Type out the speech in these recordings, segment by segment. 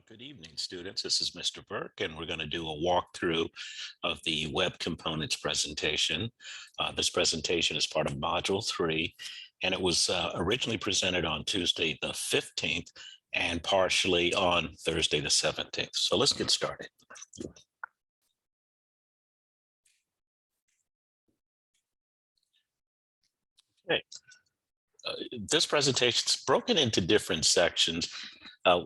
Good evening, students. This is Mr. Burke, and we're going to do a walkthrough of the Web Components presentation. This presentation is part of Module 3, and it was originally presented on Tuesday the 15th and partially on Thursday the 17th. So let's get started. Okay. This presentation is broken into different sections.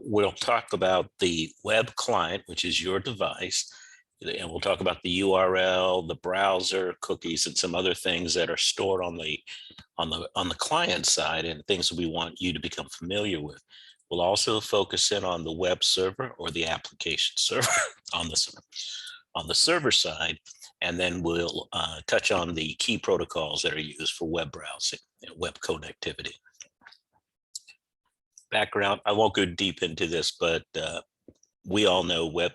We'll talk about the web client, which is your device, and we'll talk about the URL, the browser, cookies, and some other things that are stored on the client side and things that we want you to become familiar with. We'll also focus in on the web server or the application server on the server side, and then we'll touch on the key protocols that are used for web browsing and web connectivity. Background, I won't go deep into this, but we all know web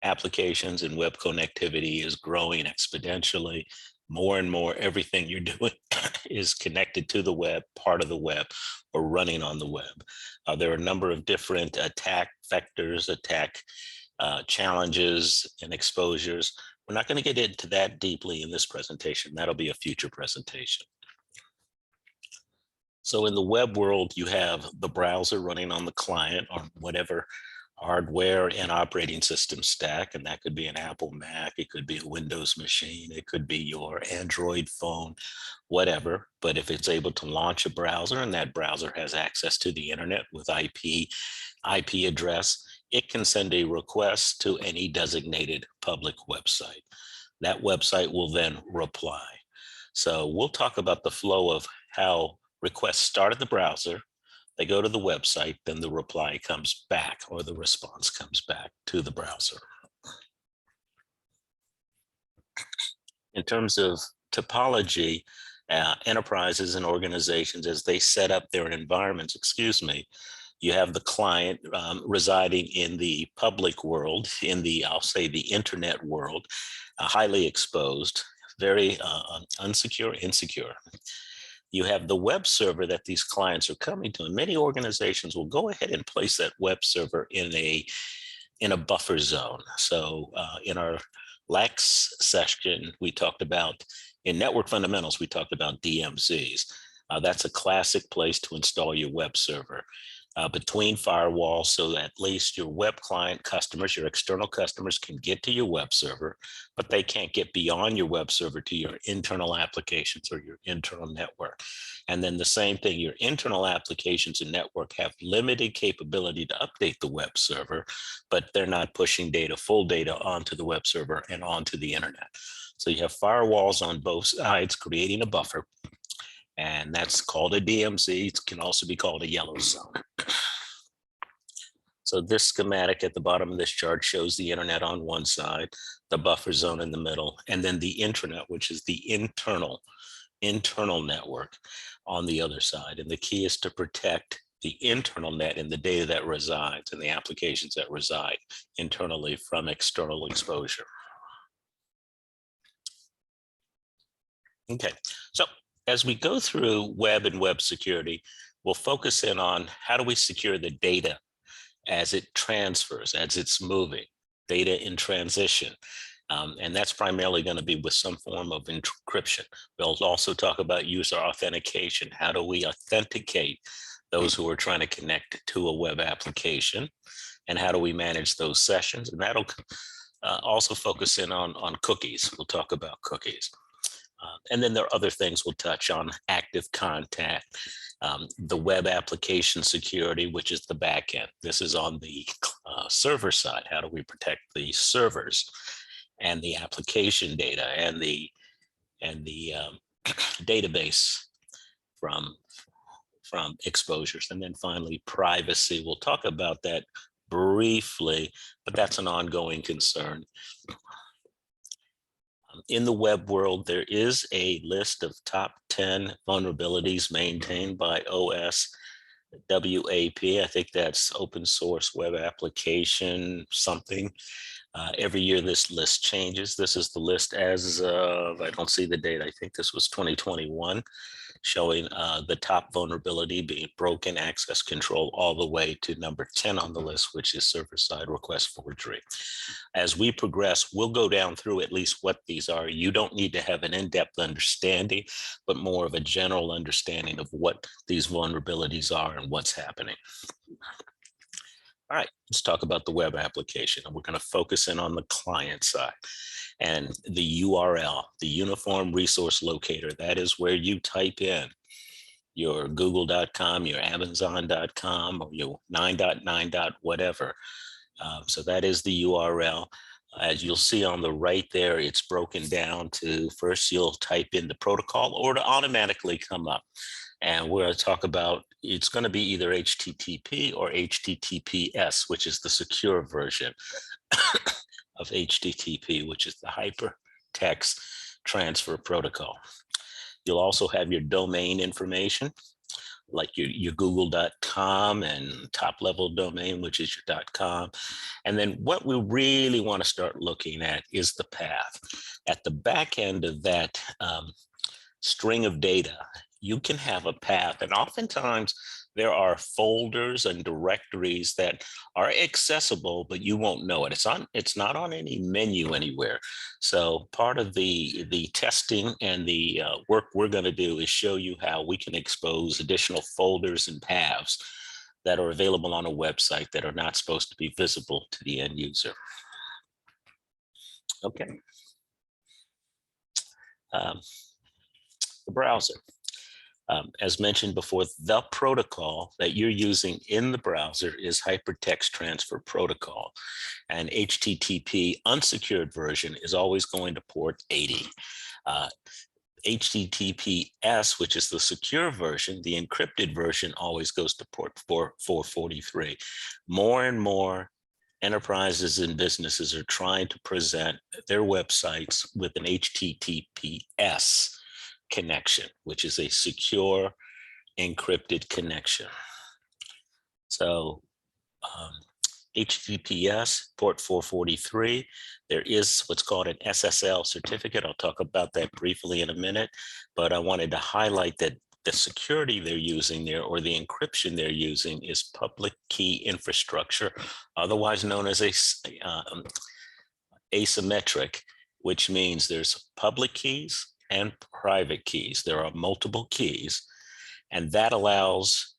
applications and web connectivity is growing exponentially. More and more, everything you're doing is connected to the web, part of the web, or running on the web. There are a number of different attack vectors, attack challenges and exposures. We're not going to get into that deeply in this presentation. That'll be a future presentation. So in the web world, you have the browser running on the client on whatever hardware and operating system stack, and that could be an Apple Mac, it could be a Windows machine, it could be your Android phone, whatever. But if it's able to launch a browser and that browser has access to the internet with IP address, it can send a request to any designated public website. That website will then reply. So we'll talk about the flow of how requests start at the browser, they go to the website, then the reply comes back or the response comes back to the browser. In terms of topology, enterprises and organizations, as they set up their environments, you have the client residing in the public world, in the, I'll say the internet world, highly exposed, very insecure. You have the web server that these clients are coming to, and many organizations will go ahead and place that web server in a buffer zone. So in our last session, we talked about, in network fundamentals, we talked about DMZs. That's a classic place to install your web server. Between firewalls, so that at least your web client customers, your external customers, can get to your web server, but they can't get beyond your web server to your internal applications or your internal network. And then the same thing, your internal applications and network have limited capability to update the web server, but they're not pushing data, full data, onto the web server and onto the internet. So you have firewalls on both sides creating a buffer, and that's called a DMZ. It can also be called a yellow zone. So this schematic at the bottom of this chart shows the internet on one side, the buffer zone in the middle, and then the intranet, which is the internal network on the other side. And the key is to protect the internal net and the data that resides and the applications that reside internally from external exposure. Okay, so as we go through web and web security, we'll focus in on how do we secure the data as it transfers, as it's moving, data in transition. And that's primarily going to be with some form of encryption. We'll also talk about user authentication. How do we authenticate those who are trying to connect to a web application? And how do we manage those sessions? And that'll also focus in on cookies. We'll talk about cookies. And then there are other things we'll touch on: active contact, the web application security, which is the back end. This is on the server side. How do we protect the servers and the application data and the database from exposures? And then finally, privacy. We'll talk about that briefly, but that's an ongoing concern. In the web world, there is a list of top 10 vulnerabilities maintained by OSWAP. I think that's open source web application something. Every year this list changes. This is the list as of, I don't see the date, I think this was 2021, showing the top vulnerability being broken access control all the way to number 10 on the list, which is server-side request forgery. As we progress, we'll go down through at least what these are. You don't need to have an in-depth understanding, but more of a general understanding of what these vulnerabilities are and what's happening. All right, let's talk about the web application. And we're going to focus in on the client side. And the URL, the Uniform Resource Locator, that is where you type in your google.com, your amazon.com, or your 9.9. Whatever. So that is the URL. As you'll see on the right there, it's broken down to, first you'll type in the protocol or to automatically come up. And we're going to talk about, it's going to be either HTTP or HTTPS, which is the secure version of HTTP, which is the Hypertext Transfer Protocol. You'll also have your domain information, like your google.com and top level domain, which is your .com. And then what we really want to start looking at is the path. At the back end of that string of data, you can have a path, and oftentimes there are folders and directories that are accessible, but you won't know it. It's not on any menu anywhere. So part of the testing and the work we're going to do is show you how we can expose additional folders and paths that are available on a website that are not supposed to be visible to the end user. Okay. The browser. As mentioned before, the protocol that you're using in the browser is Hypertext Transfer Protocol, and HTTP unsecured version is always going to port 80. HTTPS, which is the secure version, the encrypted version, always goes to port 443. More and more enterprises and businesses are trying to present their websites with an HTTPS connection, which is a secure encrypted connection. So HTTPS port 443, there is what's called an SSL certificate. I'll talk about that briefly in a minute, but I wanted to highlight that the security they're using there, or the encryption they're using, is public key infrastructure, otherwise known as asymmetric, which means there's public keys and private keys. There are multiple keys, and that allows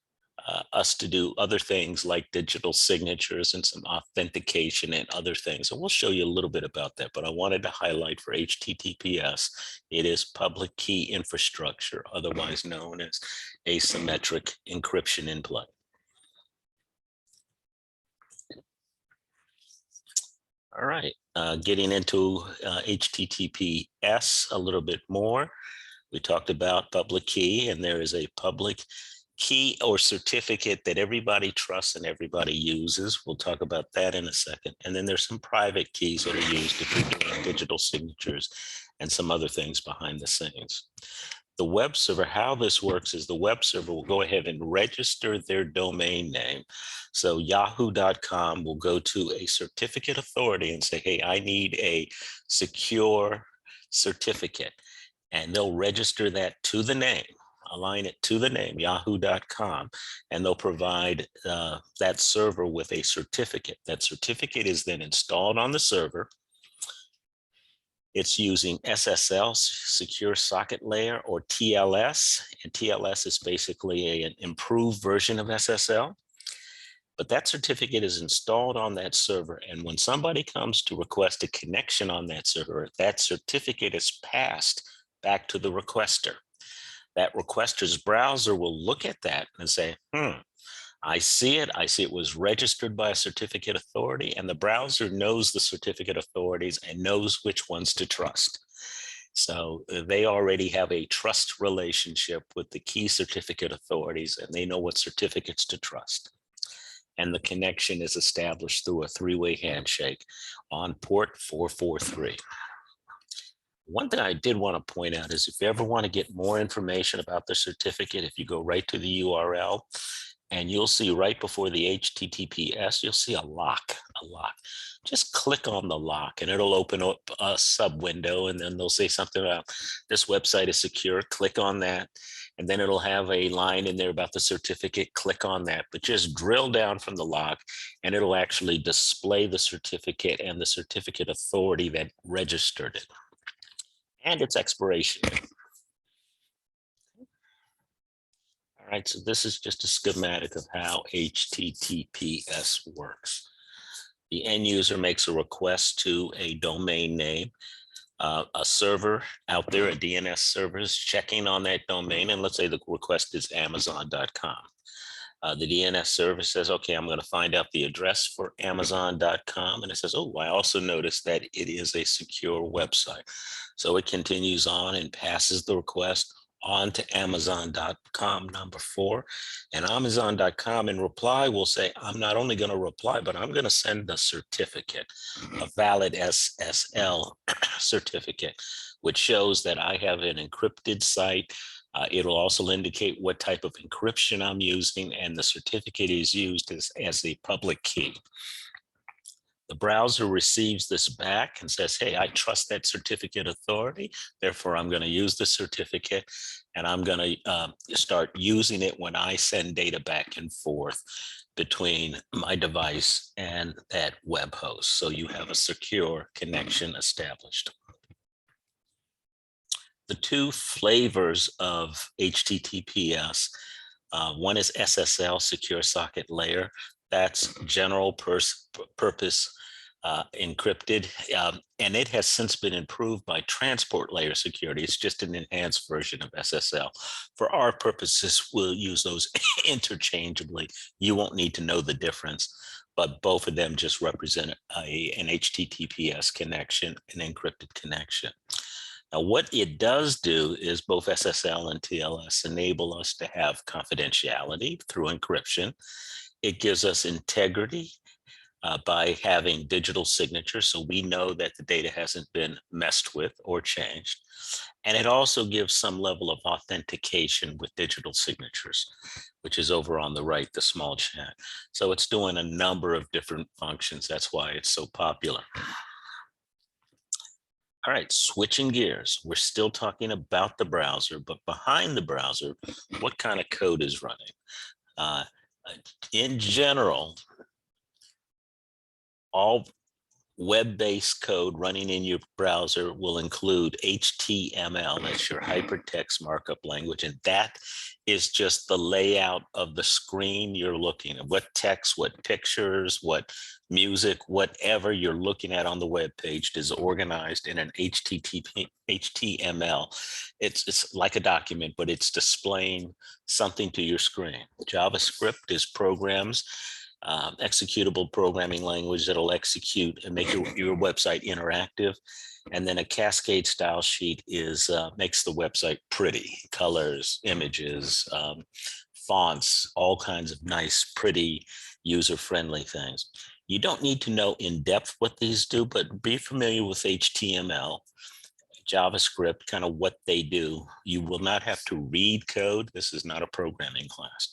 us to do other things like digital signatures and some authentication and other things. And we'll show you a little bit about that, but I wanted to highlight for HTTPS, it is public key infrastructure, otherwise known as asymmetric encryption in play. All right, getting into HTTPS a little bit more. We talked about public key, and there is a public key or certificate that everybody trusts and everybody uses. We'll talk about that in a second. And then there's some private keys that are used if you're doing digital signatures and some other things behind the scenes. The web server, how this works is the web server will go ahead and register their domain name. So yahoo.com will go to a certificate authority and say, hey, I need a secure certificate. And they'll register that to the name, align it to the name, yahoo.com, and they'll provide that server with a certificate. That certificate is then installed on the server. It's using SSL, Secure Socket Layer, or TLS, and TLS is basically an improved version of SSL. But that certificate is installed on that server, and when somebody comes to request a connection on that server, that certificate is passed back to the requester. That requester's browser will look at that and say, I see it. I see it was registered by a certificate authority, and the browser knows the certificate authorities and knows which ones to trust. So they already have a trust relationship with the key certificate authorities, and they know what certificates to trust. And the connection is established through a three-way handshake on port 443. One thing I did want to point out is if you ever want to get more information about the certificate, if you go right to the URL, and you'll see right before the HTTPS, you'll see a lock a lock. Just click on the lock and it'll open up a sub window, and then they'll say something about this website is secure. Click on that. And then it'll have a line in there about the certificate. Click on that, but just drill down from the lock and it'll actually display the certificate and the certificate authority that registered it and its expiration date. All right, so this is just a schematic of how HTTPS works. The end user makes a request to a domain name. A server out there, a DNS server, is checking on that domain, and let's say the request is Amazon.com. The DNS server says, okay, I'm going to find out the address for Amazon.com, and it says, oh, I also noticed that it is a secure website. So it continues on and passes the request on to Amazon.com #4, and Amazon.com in reply will say, I'm not only going to reply, but I'm going to send the certificate, a valid SSL certificate, which shows that I have an encrypted site. It'll also indicate what type of encryption I'm using, and the certificate is used as a public key. The browser receives this back and says, hey, I trust that certificate authority, therefore I'm going to use the certificate, and I'm going to start using it when I send data back and forth between my device and that web host. So you have a secure connection established. The two flavors of HTTPS, one is SSL, Secure Socket Layer. That's general purpose encrypted, and it has since been improved by transport layer security. It's just an enhanced version of SSL. For our purposes, we'll use those interchangeably. You won't need to know the difference, but both of them just represent an HTTPS connection, an encrypted connection. Now, what it does do is both SSL and TLS enable us to have confidentiality through encryption. It gives us integrity by having digital signatures, so we know that the data hasn't been messed with or changed. And it also gives some level of authentication with digital signatures, which is over on the right, the small chat. So it's doing a number of different functions. That's why it's so popular. All right, switching gears. We're still talking about the browser, but behind the browser, what kind of code is running? In general, all web-based code running in your browser will include HTML, that's your hypertext markup language, and that is just the layout of the screen you're looking at. What text, what pictures, what music, whatever you're looking at on the web page is organized in an HTML. It's like a document, but it's displaying something to your screen. JavaScript is programs, executable programming language that'll execute and make your website interactive. And then a cascade style sheet is makes the website pretty, colors, images, fonts, all kinds of nice, pretty, user-friendly things. You don't need to know in depth what these do, but be familiar with HTML, JavaScript, kind of what they do. You will not have to read code. This is not a programming class.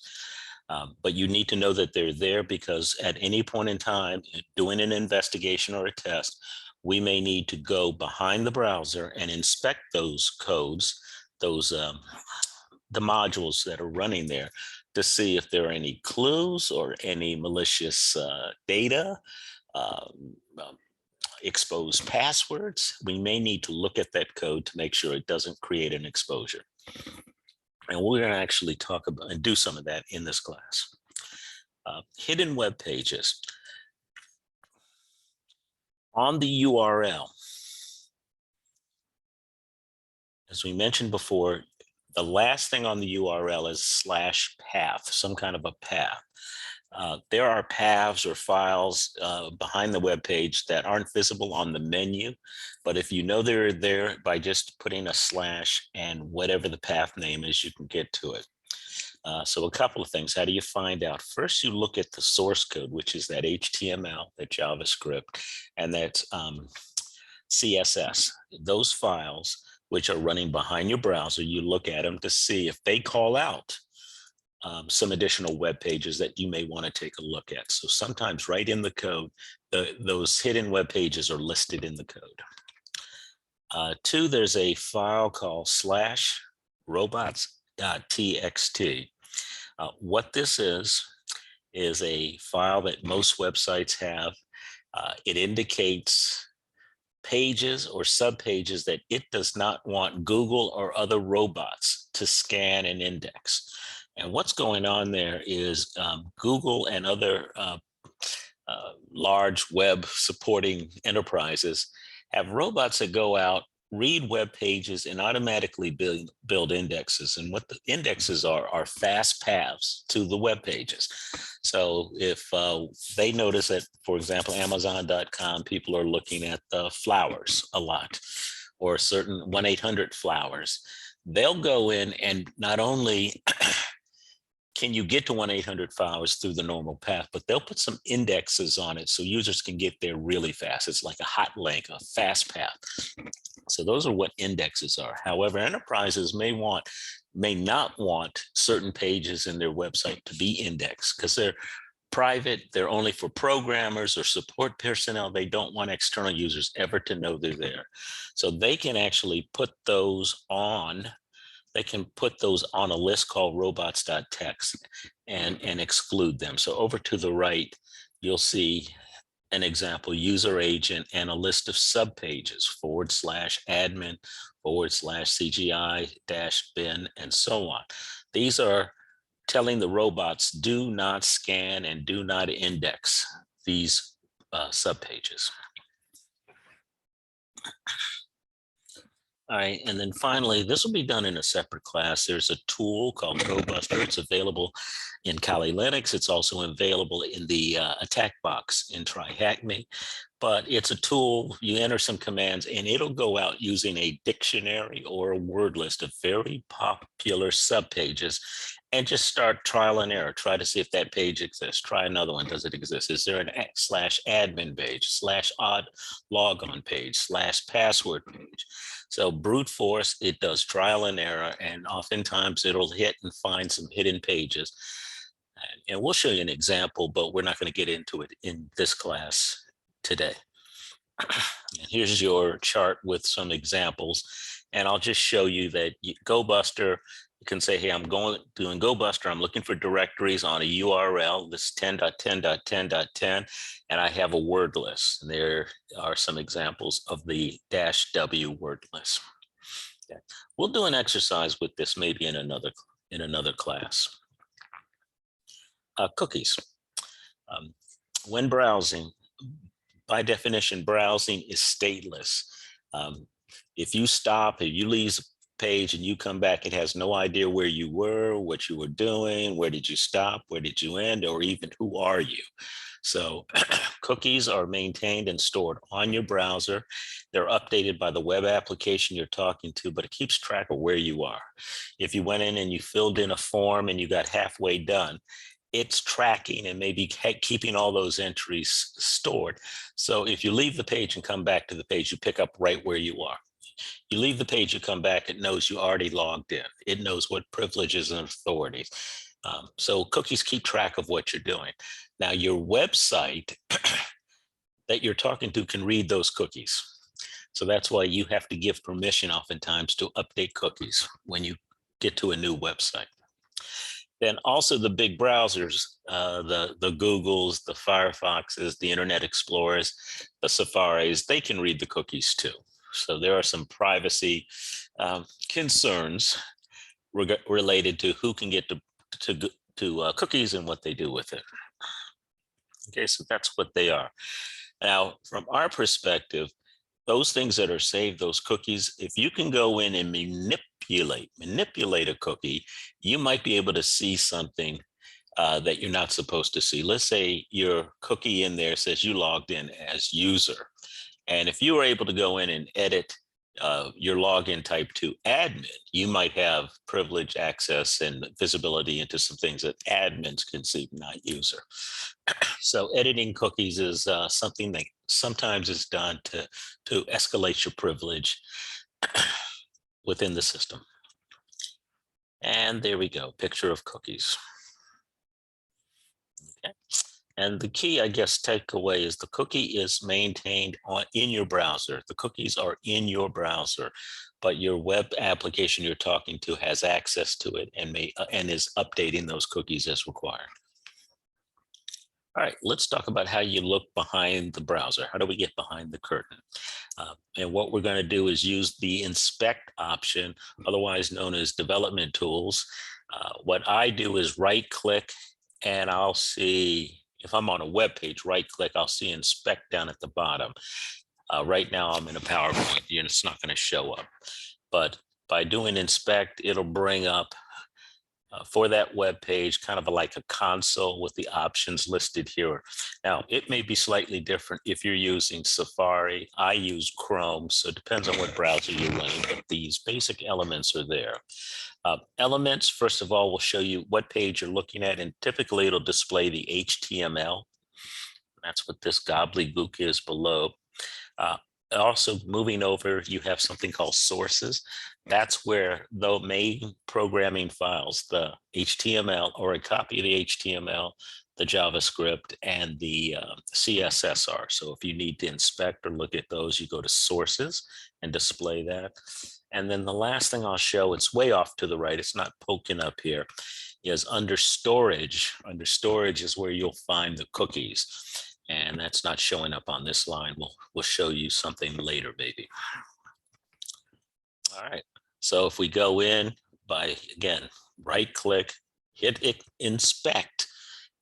But you need to know that they're there, because at any point in time, doing an investigation or a test, we may need to go behind the browser and inspect those codes, the modules that are running there, to see if there are any clues or any malicious data, exposed passwords. We may need to look at that code to make sure it doesn't create an exposure. And we're going to actually talk about and do some of that in this class. Hidden web pages. On the URL, as we mentioned before, the last thing on the URL is /path, some kind of a path. There are paths or files behind the web page that aren't visible on the menu, but if you know they're there, by just putting a slash and whatever the path name is, you can get to it. So a couple of things. How do you find out? First, you look at the source code, which is that HTML, that JavaScript, and that CSS. Those files, which are running behind your browser, you look at them to see if they call out some additional web pages that you may want to take a look at. So sometimes right in the code, those hidden web pages are listed in the code. Two, there's a file called /robots.txt. What this is a file that most websites have. It indicates pages or subpages that it does not want Google or other robots to scan and index. And what's going on there is Google and other large web supporting enterprises have robots that go out, read web pages, and automatically build indexes. And what the indexes are fast paths to the web pages. So if they notice that, for example, Amazon.com, people are looking at the flowers a lot, or certain 1-800 flowers, they'll go in and not only can you get to 1-800 flowers through the normal path, but they'll put some indexes on it so users can get there really fast. It's like a hot link, a fast path. So those are what indexes are. However, enterprises may not want certain pages in their website to be indexed because they're private, they're only for programmers or support personnel. They don't want external users ever to know they're there. So they can actually put those on. They can put those on a list called robots.txt and exclude them. So over to the right, you'll see an example user agent and a list of subpages /admin /CGI-bin and so on. These are telling the robots do not scan and do not index these subpages. All right, and then finally, this will be done in a separate class. There's a tool called GoBuster. It's available in Kali Linux. It's also available in the attack box in TryHackMe. But it's a tool, you enter some commands, and it'll go out using a dictionary or a word list of very popular subpages and just start trial and error. Try to see if that page exists. Try another one. Does it exist? Is there an /admin page, /odd logon page, /password page? So brute force, it does trial and error, and oftentimes it'll hit and find some hidden pages. And we'll show you an example, but we're not going to get into it in this class today. And here's your chart with some examples. And I'll just show you that GoBuster, you can say, hey, I'm doing GoBuster. I'm looking for directories on a URL, this 10.10.10.10, and I have a word list. And there are some examples of the -w word list. Okay. We'll do an exercise with this maybe in another class. Cookies. When browsing, by definition, browsing is stateless. If you stop, if you leave a page and you come back, it has no idea where you were, what you were doing, where did you stop, where did you end, or even who are you. So cookies are maintained and stored on your browser. They're updated by the web application you're talking to, but it keeps track of where you are. If you went in and you filled in a form and you got halfway done, it's tracking and maybe keeping all those entries stored. So if you leave the page and come back to the page, you pick up right where you are. You leave the page, you come back, it knows you already logged in. It knows what privileges and authorities. So cookies keep track of what you're doing. Now your website that you're talking to can read those cookies. So that's why you have to give permission oftentimes to update cookies when you get to a new website. Then also the big browsers, the Googles, the Firefoxes, the Internet Explorers, the Safaris, they can read the cookies too. So there are some privacy concerns related to who can get to cookies and what they do with it. Okay, so that's what they are. Now, from our perspective, those things that are saved, those cookies, if you can go in and manipulate a cookie, you might be able to see something that you're not supposed to see. Let's say your cookie in there says you logged in as user. And if you were able to go in and edit your login type to admin, you might have privileged access and visibility into some things that admins can see, not user. So editing cookies is something that sometimes is done to escalate your privilege within the system. And there we go, picture of cookies. And the key, I guess, takeaway is the cookie is maintained in your browser. The cookies are in your browser, but your web application you're talking to has access to it and and is updating those cookies as required. All right, let's talk about how you look behind the browser. How do we get behind the curtain? And what we're going to do is use the inspect option, otherwise known as development tools. What I do is right click and I'll see, if I'm on a web page, right click, I'll see inspect down at the bottom. Right now I'm in a PowerPoint, it's not going to show up. But by doing inspect, it'll bring up for that web page, kind of like a console with the options listed here. Now, it may be slightly different if you're using Safari. I use Chrome, so it depends on what browser you're running, but these basic elements are there. Elements, first of all, will show you what page you're looking at, and typically it'll display the HTML. That's what this gobbledygook is below. Also, moving over, you have something called sources. That's where the main programming files, the HTML or a copy of the HTML, the JavaScript, and the CSS are. So if you need to inspect or look at those, you go to sources and display that. And then the last thing I'll show, it's way off to the right, it's not poking up here, is under storage. Under storage is where you'll find the cookies. And that's not showing up on this line. We'll show you something later, maybe. All right. So if we go in by, again, right click, hit inspect,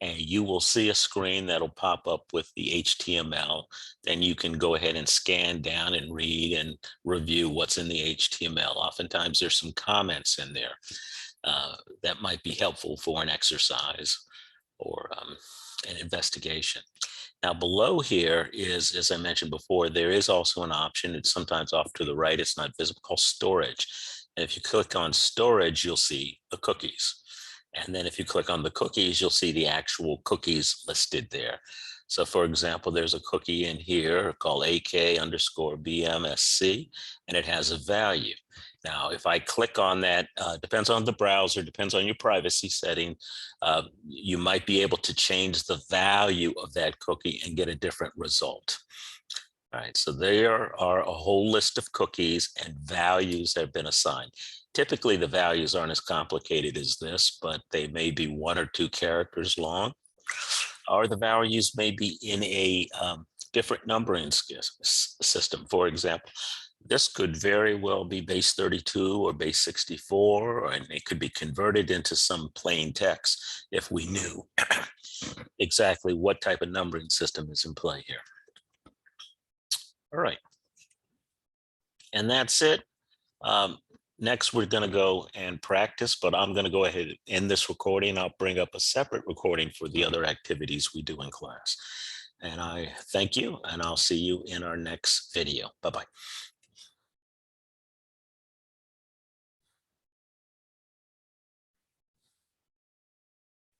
and you will see a screen that'll pop up with the HTML. Then you can go ahead and scan down and read and review what's in the HTML. Oftentimes there's some comments in there that might be helpful for an exercise or an investigation. Now below here is, as I mentioned before, there is also an option. It's sometimes off to the right. It's not visible, called storage. And if you click on storage, you'll see the cookies. And then if you click on the cookies, you'll see the actual cookies listed there. So for example, there's a cookie in here called AK_BMSC, and it has a value. Now, if I click on that, depends on the browser, depends on your privacy setting, you might be able to change the value of that cookie and get a different result. All right, so there are a whole list of cookies and values that have been assigned. Typically, the values aren't as complicated as this, but they may be 1 or 2 characters long, or the values may be in a different numbering system. For example, this could very well be base 32 or base 64, and it could be converted into some plain text if we knew exactly what type of numbering system is in play here. All right. And that's it. Next, we're going to go and practice, but I'm going to go ahead and end this recording. I'll bring up a separate recording for the other activities we do in class. And I thank you, and I'll see you in our next video. Bye-bye.